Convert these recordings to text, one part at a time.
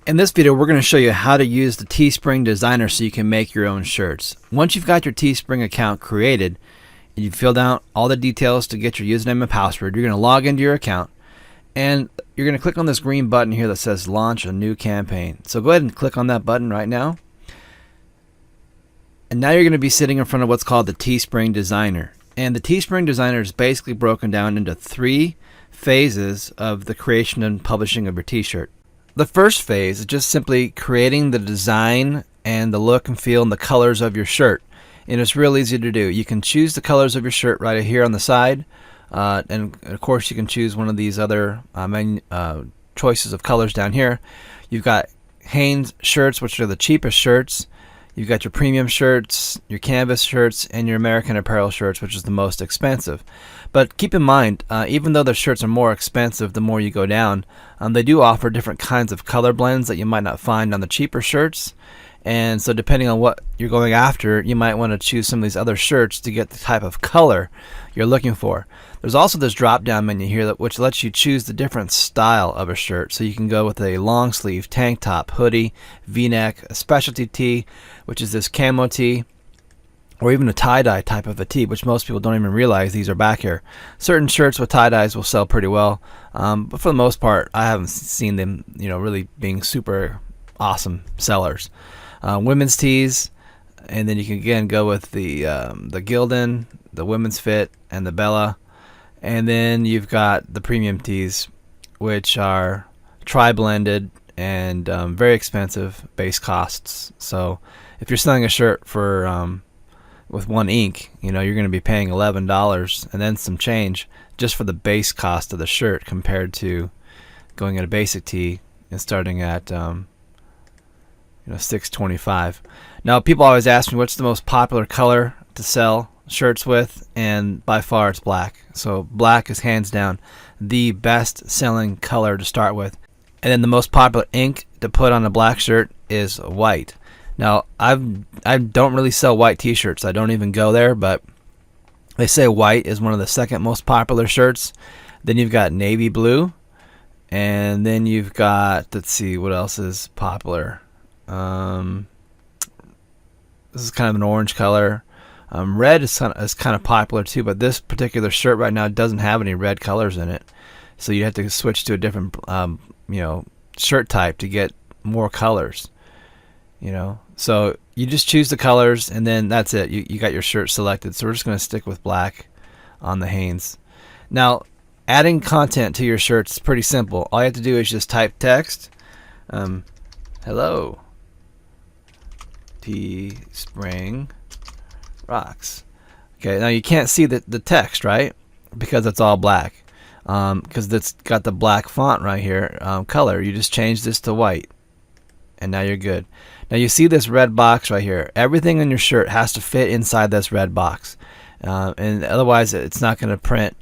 In this video, we're going to show you how to use the Teespring designer so you can make your own shirts. Once you've got your Teespring account created and you filled out all the details to get your username and password, you're going to log into your account and you're going to click on this green button here that says launch a new campaign. So go ahead and click on that button right now. And now you're going to be sitting in front of what's called the Teespring designer. And the Teespring designer is basically broken down into 3 phases of the creation and publishing of your t-shirt. The first phase is just simply creating the design and the look and feel and the colors of your shirt. And it's real easy to do. You can choose the colors of your shirt right here on the side. And of course you can choose one of these other choices of colors down here. You've got Hanes shirts, which are the cheapest shirts. You've got your premium shirts, your canvas shirts, and your American Apparel shirts, which is the most expensive. But keep in mind, even though the shirts are more expensive the more you go down, they do offer different kinds of color blends that you might not find on the cheaper shirts. And so depending on what you're going after, you might want to choose some of these other shirts to get the type of color you're looking for. There's also this drop down menu here which lets you choose the different style of a shirt. So you can go with a long sleeve, tank top, hoodie, v-neck, a specialty tee, which is this camo tee, or even a tie-dye type of a tee, which most people don't even realize these are back here. Certain shirts with tie-dyes will sell pretty well, but for the most part, I haven't seen them, really being super awesome sellers. Women's tees, and then you can again go with the Gildan, the women's fit, and the Bella, and then you've got the premium tees, which are tri-blended and very expensive base costs. So if you're selling a shirt for with one ink, you're going to be paying $11 and then some change just for the base cost of the shirt compared to going at a basic tee and starting at $6.25. Now people always ask me what's the most popular color to sell shirts with, and by far it's black. So black is hands down the best selling color to start with. And then the most popular ink to put on a black shirt is white. Now I don't really sell white t-shirts. I don't even go there, but they say white is one of the second most popular shirts. Then you've got navy blue, and then you've got, let's see what else is popular. This is kind of an orange color. Red is kind of popular too, but this particular shirt right now doesn't have any red colors in it, so you have to switch to a different shirt type to get more colors. So you just choose the colors and then that's it. You got your shirt selected. So we're just going to stick with black on the Hanes. Now adding content to your shirts is pretty simple. All you have to do is just type text. Hello, Teespring rocks. Okay, now you can't see the text, right? Because it's all black. Because it's got the black font right here, color. You just change this to white, and now you're good. Now you see this red box right here. Everything on your shirt has to fit inside this red box, and otherwise it's not going to print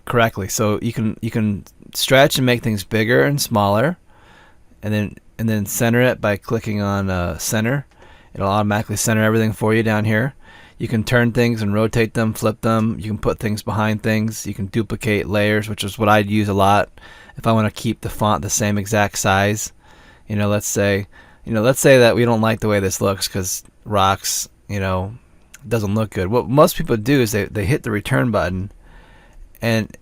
correctly. So you can stretch and make things bigger and smaller, and then center it by clicking on center. It'll automatically center everything for you down here. You can turn things and rotate them, flip them. You can put things behind things. You can duplicate layers, which is what I'd use a lot if I want to keep the font the same exact size. Let's say that we don't like the way this looks because rocks, doesn't look good. What most people do is they hit the return button, and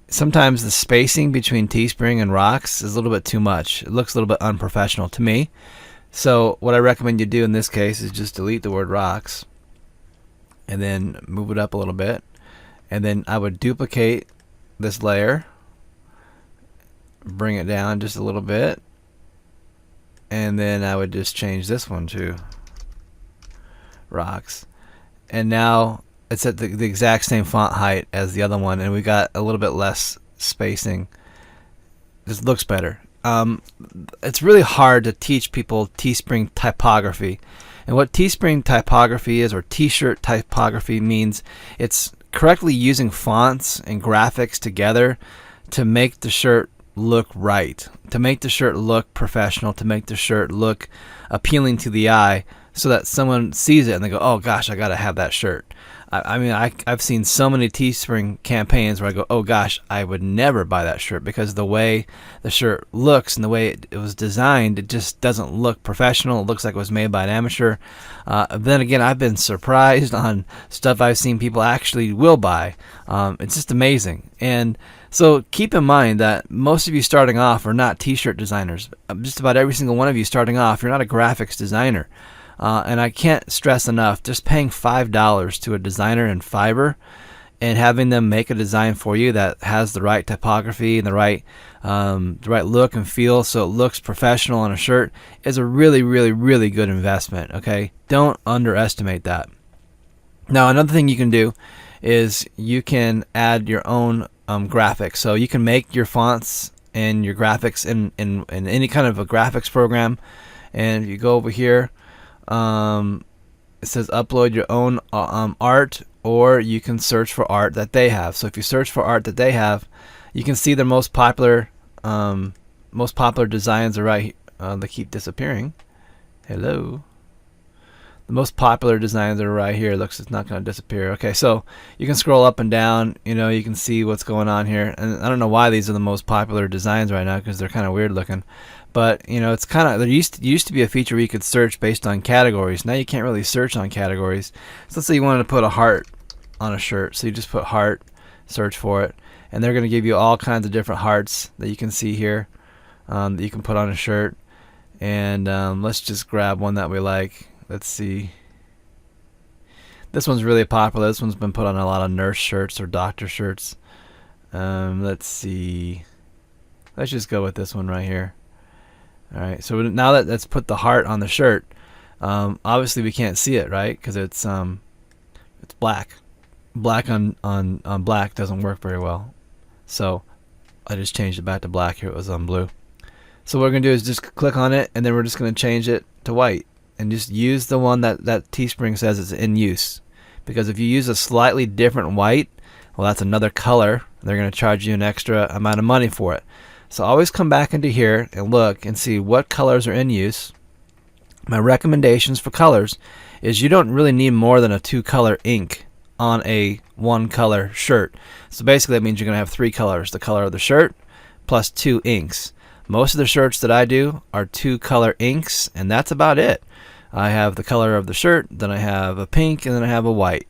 sometimes the spacing between Teespring and rocks is a little bit too much. It looks a little bit unprofessional to me. So what I recommend you do in this case is just delete the word rocks and then move it up a little bit, and then I would duplicate this layer, bring it down just a little bit, and then I would just change this one to rocks, and now it's at the exact same font height as the other one, and we got a little bit less spacing. This looks better. It's really hard to teach people Teespring typography. And what Teespring typography is, or t-shirt typography, means it's correctly using fonts and graphics together to make the shirt look right, to make the shirt look professional, to make the shirt look appealing to the eye, so that someone sees it and they go, oh gosh, I gotta have that shirt. I mean, I've seen so many Teespring campaigns where I go, oh gosh, I would never buy that shirt, because the way the shirt looks and the way it was designed, it just doesn't look professional. It looks like it was made by an amateur. Then again, I've been surprised on stuff I've seen people actually will buy. It's just amazing. And so keep in mind that most of you starting off are not t-shirt designers. Just about every single one of you starting off, you're not a graphics designer. And I can't stress enough, just paying $5 to a designer in Fiverr and having them make a design for you that has the right typography and the right look and feel, so it looks professional on a shirt, is a really, really, really good investment. Okay, don't underestimate that. Now, another thing you can do is you can add your own graphics. So you can make your fonts and your graphics in any kind of a graphics program. And if you go over here, it says upload your own art, or you can search for art that they have. So if you search for art that they have, you can see their most popular designs are right. They keep disappearing. Hello. The most popular designs are right here. Looks it's not going to disappear. Okay, so you can scroll up and down. You can see what's going on here. And I don't know why these are the most popular designs right now, because they're kind of weird looking. But it's kind of, there used to be a feature where you could search based on categories. Now you can't really search on categories. So let's say you wanted to put a heart on a shirt. So you just put heart, search for it, and they're going to give you all kinds of different hearts that you can see here, that you can put on a shirt. And let's just grab one that we like. Let's see. This one's really popular. This one's been put on a lot of nurse shirts or doctor shirts. Let's see. Let's just go with this one right here. All right. So now that that's put the heart on the shirt, obviously we can't see it, right? Because it's black. Black on black doesn't work very well. So I just changed it back to black here. It was on blue. So what we're gonna do is just click on it, and then we're just gonna change it to white. And just use the one that Teespring says is in use. Because if you use a slightly different white, well, that's another color. They're going to charge you an extra amount of money for it. So always come back into here and look and see what colors are in use. My recommendations for colors is you don't really need more than a 2-color ink on a 1-color shirt. So basically that means you're going to have 3 colors. The color of the shirt plus 2 inks. Most of the shirts that I do are 2-color inks, and that's about it. I have the color of the shirt, then I have a pink, and then I have a white.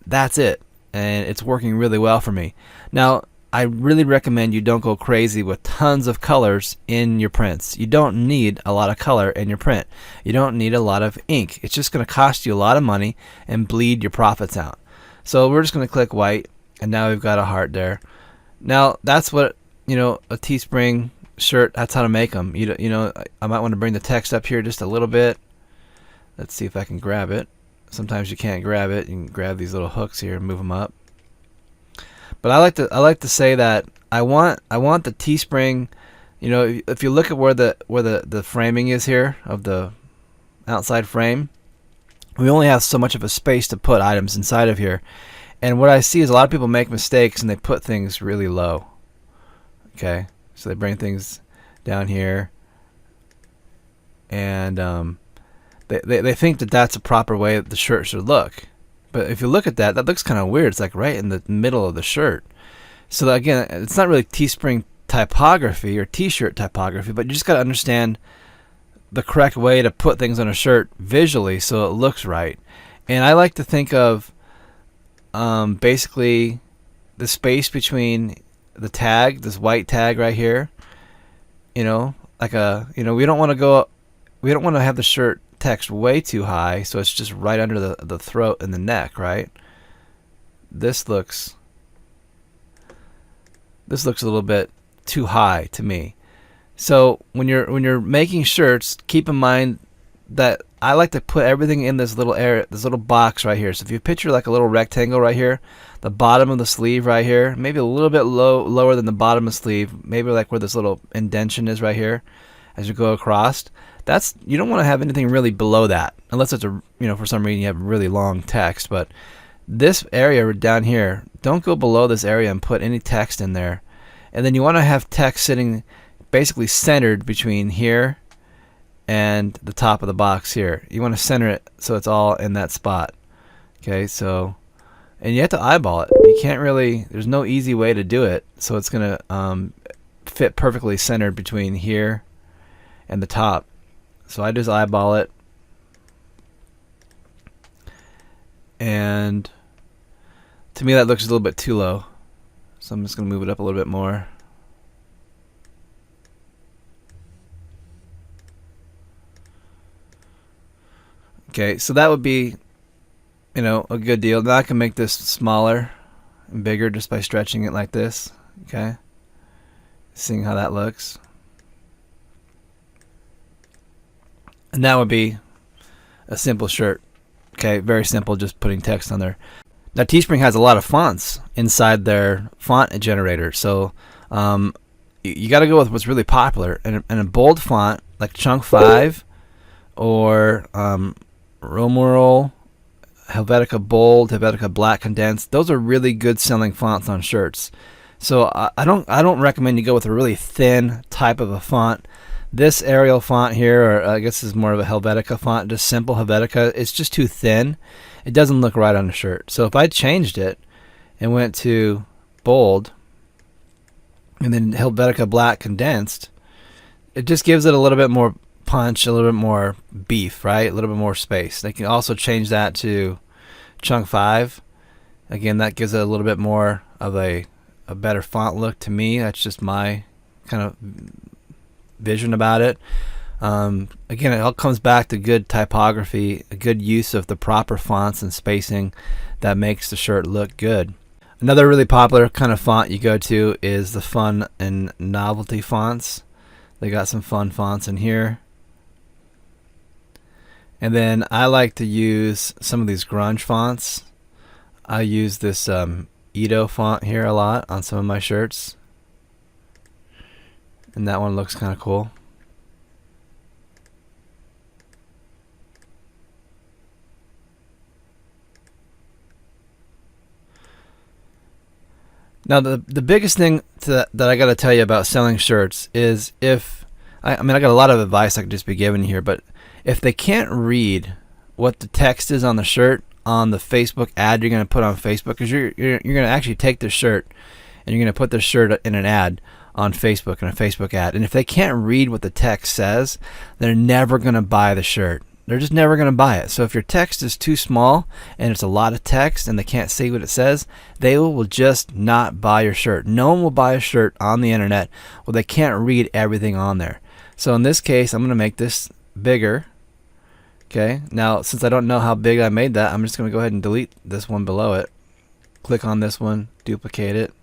That's it, and it's working really well for me. Now, I really recommend you don't go crazy with tons of colors in your prints. You don't need a lot of color in your print. You don't need a lot of ink. It's just going to cost you a lot of money and bleed your profits out. So we're just going to click white, and now we've got a heart there. Now, that's what, a Teespring shirt, that's how to make them. I might want to bring the text up here just a little bit. Let's see if I can grab it. Sometimes you can't grab it. You can grab these little hooks here and move them up. But I like to say that I want the Teespring. If you look at where the framing is here of the outside frame, we only have so much of a space to put items inside of here. And what I see is a lot of people make mistakes and they put things really low. Okay, so they bring things down here, and They think that that's a proper way that the shirt should look. But if you look at that looks kind of weird. It's like right in the middle of the shirt. So again, it's not really Teespring typography or t-shirt typography, but you just got to understand the correct way to put things on a shirt visually so it looks right. And I like to think of basically the space between the tag, this white tag right here, we don't want to have the shirt text way too high, so it's just right under the throat and the neck, right? This looks a little bit too high to me. So when you're making shirts, keep in mind that I like to put everything in this little area, this little box right here. So if you picture like a little rectangle right here, the bottom of the sleeve right here, maybe a little bit lower than the bottom of the sleeve, maybe like where this little indentation is right here as you go across. You don't want to have anything really below that, unless it's for some reason you have really long text. But this area down here, don't go below this area and put any text in there. And then you want to have text sitting basically centered between here and the top of the box here. You want to center it so it's all in that spot. Okay, so, and you have to eyeball it. You can't really, there's no easy way to do it, so it's going to fit perfectly centered between here and the top. So I just eyeball it, and to me that looks a little bit too low, so I'm just going to move it up a little bit more. Okay, so that would be, you know, a good deal. Now I can make this smaller and bigger just by stretching it like this. Okay, seeing how that looks. And that would be a simple shirt. Okay, very simple, just putting text on there. Now Teespring has a lot of fonts inside their font generator, so you got to go with what's really popular. And a bold font like Chunk 5 or Romural, Helvetica Bold, Helvetica Black Condensed, those are really good selling fonts on shirts. So I don't recommend you go with a really thin type of a font. This Arial font here, or I guess is more of a Helvetica font, just simple Helvetica, it's just too thin. It doesn't look right on a shirt. So if I changed it and went to bold and then Helvetica Black Condensed, it just gives it a little bit more punch, a little bit more beef, right? A little bit more space. They can also change that to Chunk 5. Again, that gives it a little bit more of a better font look to me. That's just my kind of vision about it. Again, it all comes back to good typography, a good use of the proper fonts and spacing that makes the shirt look good. Another really popular kind of font you go to is the fun and novelty fonts. They got some fun fonts in here. And then I like to use some of these grunge fonts. I use this Edo font here a lot on some of my shirts. And that one looks kind of cool. Now the biggest thing that I got to tell you about selling shirts is I got a lot of advice I could just be giving here, but if they can't read what the text is on the shirt on the Facebook ad you're going to put on Facebook, because you're going to actually take this shirt and you're going to put this shirt in an ad on Facebook, in a Facebook ad, and if they can't read what the text says, they're never going to buy the shirt. They're just never going to buy it. So if your text is too small and it's a lot of text and they can't see what it says, they will just not buy your shirt. No one will buy a shirt on the internet where they can't read everything on there. So in this case, I'm going to make this bigger. Okay, now since I don't know how big I made that, I'm just going to go ahead and delete this one below it. Click on this one, duplicate it,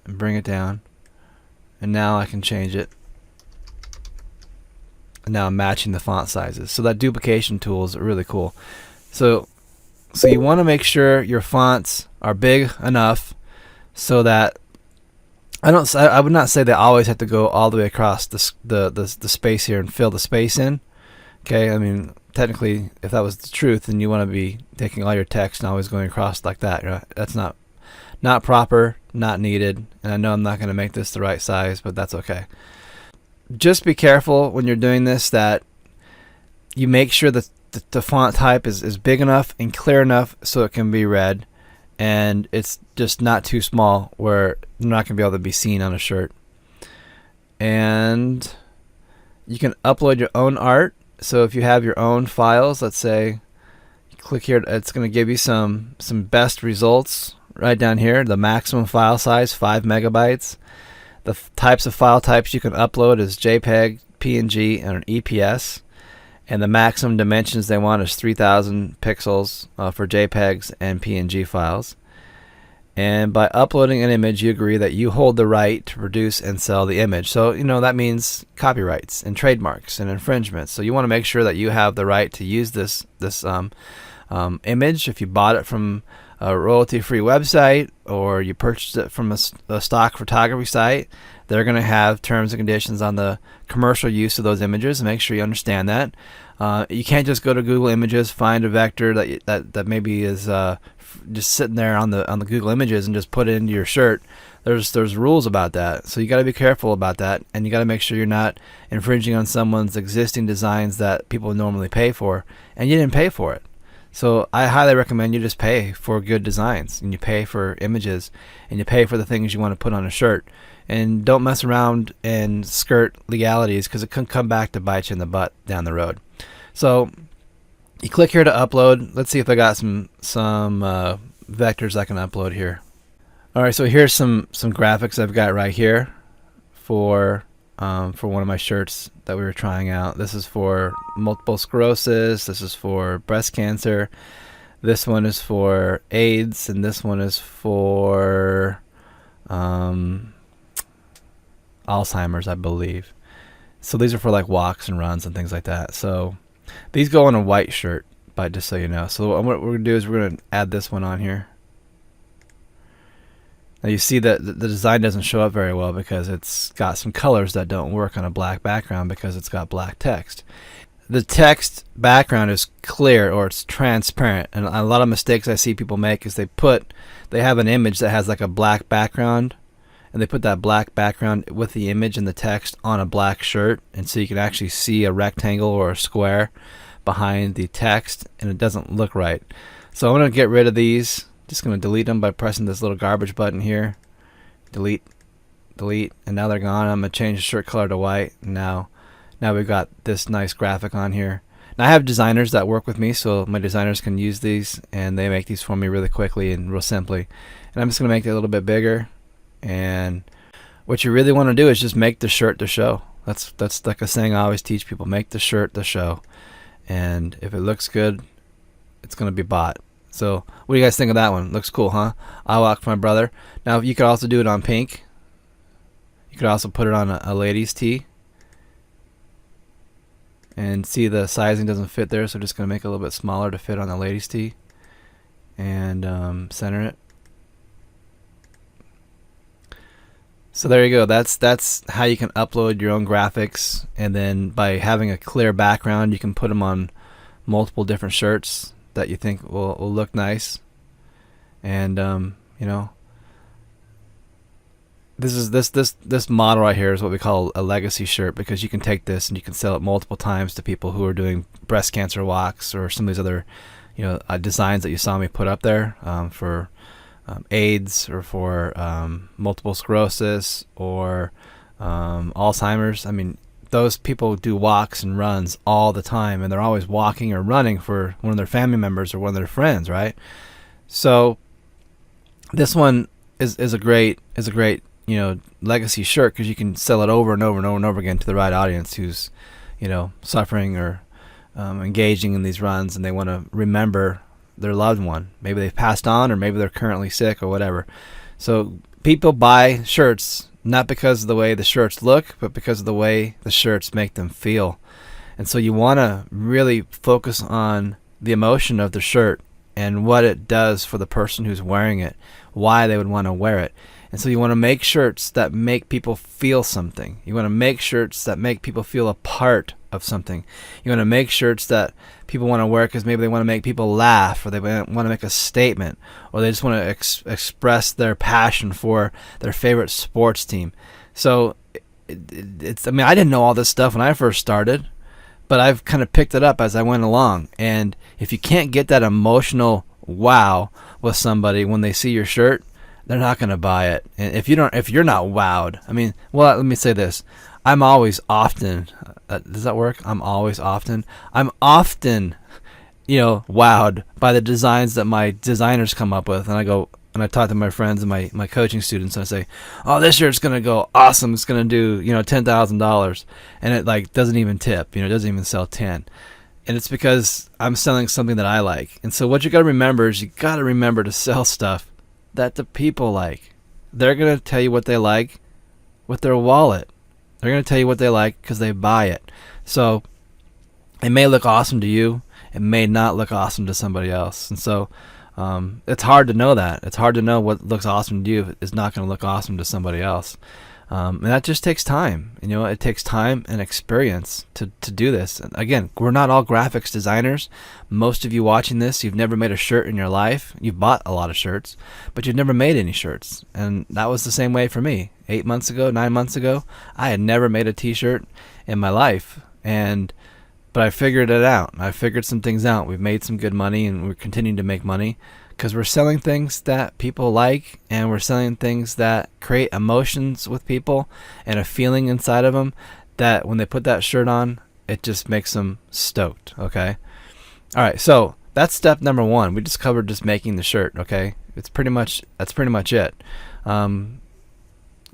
and bring it down. And now I can change it. And now I'm matching the font sizes. So that duplication tool is really cool. So you want to make sure your fonts are big enough so that I would not say they always have to go all the way across the space here and fill the space in. Okay, I mean technically if that was the truth, then you want to be taking all your text and always going across like that. Right? That's not proper, not needed, and I know I'm not going to make this the right size, but that's okay. Just be careful when you're doing this that you make sure that the font type is big enough and clear enough so it can be read, and it's just not too small where you're not going to be able to be seen on a shirt. And you can upload your own art. So if you have your own files, let's say you click here, it's going to give you some best results right down here. The maximum file size, 5 megabytes. The types of file types you can upload is JPEG, PNG, and an EPS. And the maximum dimensions they want is 3,000 pixels for JPEGs and PNG files. And by uploading an image, you agree that you hold the right to produce and sell the image. So, that means copyrights and trademarks and infringements. So you want to make sure that you have the right to use this image. If you bought it from a royalty-free website or you purchased it from a stock photography site, They're going to have terms and conditions on the commercial use of those images. Make sure you understand that. You can't just go to Google Images, find a vector that maybe is just sitting there on the Google Images and just put it into your shirt. There's rules about that, so you got to be careful about that, and you got to make sure you're not infringing on someone's existing designs that people normally pay for, and you didn't pay for it. So I highly recommend you just pay for good designs, and you pay for images, and you pay for the things you want to put on a shirt, and don't mess around and skirt legalities, because it can come back to bite you in the butt down the road. So you click here to upload. Let's see if I got some vectors I can upload here. All right, so here's some graphics I've got right here for one of my shirts that we were trying out. This is for multiple sclerosis. This is for breast cancer. This one is for AIDS, and this one is for Alzheimer's, I believe. So these are for like walks and runs and things like that. So these go on a white shirt, but just so you know. So what we're gonna do is we're gonna add this one on here. Now you see that the design doesn't show up very well because it's got some colors that don't work on a black background because it's got black text. The text background is clear or it's transparent, and a lot of mistakes I see people make is they have an image that has like a black background, and they put that black background with the image and the text on a black shirt, and so you can actually see a rectangle or a square behind the text, and it doesn't look right. So I'm going to get rid of these. Just going to delete them by pressing this little garbage button here. Delete, and now they're gone. I'm going to change the shirt color to white. And now we've got this nice graphic on here. Now I have designers that work with me, so my designers can use these, and they make these for me really quickly and real simply. And I'm just going to make it a little bit bigger. And what you really want to do is just make the shirt the show. That's like a saying I always teach people: make the shirt the show. And if it looks good, it's going to be bought. So what do you guys think of that one? Looks cool, huh? I walk for my brother. Now you could also do it on pink. You could also put it on a ladies tee. And see, the sizing doesn't fit there, so just going to make it a little bit smaller to fit on the ladies tee. And center it. So there you go. That's how you can upload your own graphics, and then by having a clear background, you can put them on multiple different shirts that you think will look nice. And this model right here is what we call a legacy shirt, because you can take this and you can sell it multiple times to people who are doing breast cancer walks, or some of these other designs that you saw me put up there for AIDS, or for multiple sclerosis, or Alzheimer's. I mean, those people do walks and runs all the time, and they're always walking or running for one of their family members or one of their friends, right? So this one is a great legacy shirt, because you can sell it over and over and over and over again to the right audience who's suffering or engaging in these runs, and they want to remember their loved one. Maybe they've passed on, or maybe they're currently sick, or whatever. So people buy shirts not because of the way the shirts look, but because of the way the shirts make them feel. And so you want to really focus on the emotion of the shirt and what it does for the person who's wearing it, why they would want to wear it. And so you want to make shirts that make people feel something. You want to make shirts that make people feel a part of something. You want to make shirts that people want to wear because maybe they want to make people laugh, or they want to make a statement, or they just want to express their passion for their favorite sports team. So I mean, I didn't know all this stuff when I first started, but I've kind of picked it up as I went along. And if you can't get that emotional wow with somebody when they see your shirt, they're not going to buy it. And if you're not wowed, I mean, well, let me say this. I'm always often, does that work? I'm often wowed by the designs that my designers come up with. And I go, and I talk to my friends and my coaching students, and I say, oh, this shirt's going to go awesome. It's going to do, $10,000. And it like doesn't even tip, it doesn't even sell 10. And it's because I'm selling something that I like. And so what you got to remember is you got to remember to sell stuff that the people like. They're going to tell you what they like with their wallet. They're going to tell you what they like because they buy it. So it may look awesome to you. It may not look awesome to somebody else. And so it's hard to know that. It's hard to know what looks awesome to you if it's not going to look awesome to somebody else. And that just takes time. It takes time and experience to do this. And again, we're not all graphics designers. Most of you watching this, you've never made a shirt in your life. You've bought a lot of shirts, but you've never made any shirts. And that was the same way for me. 8 months ago, 9 months ago, I had never made a t-shirt in my life. But I figured it out. I figured some things out. We've made some good money, and we're continuing to make money because we're selling things that people like, and we're selling things that create emotions with people and a feeling inside of them that when they put that shirt on, it just makes them stoked. Okay. All right. So that's step number 1. We just covered just making the shirt. Okay. That's pretty much it.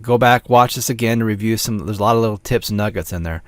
Go back, watch this again to review some. There's a lot of little tips and nuggets in there.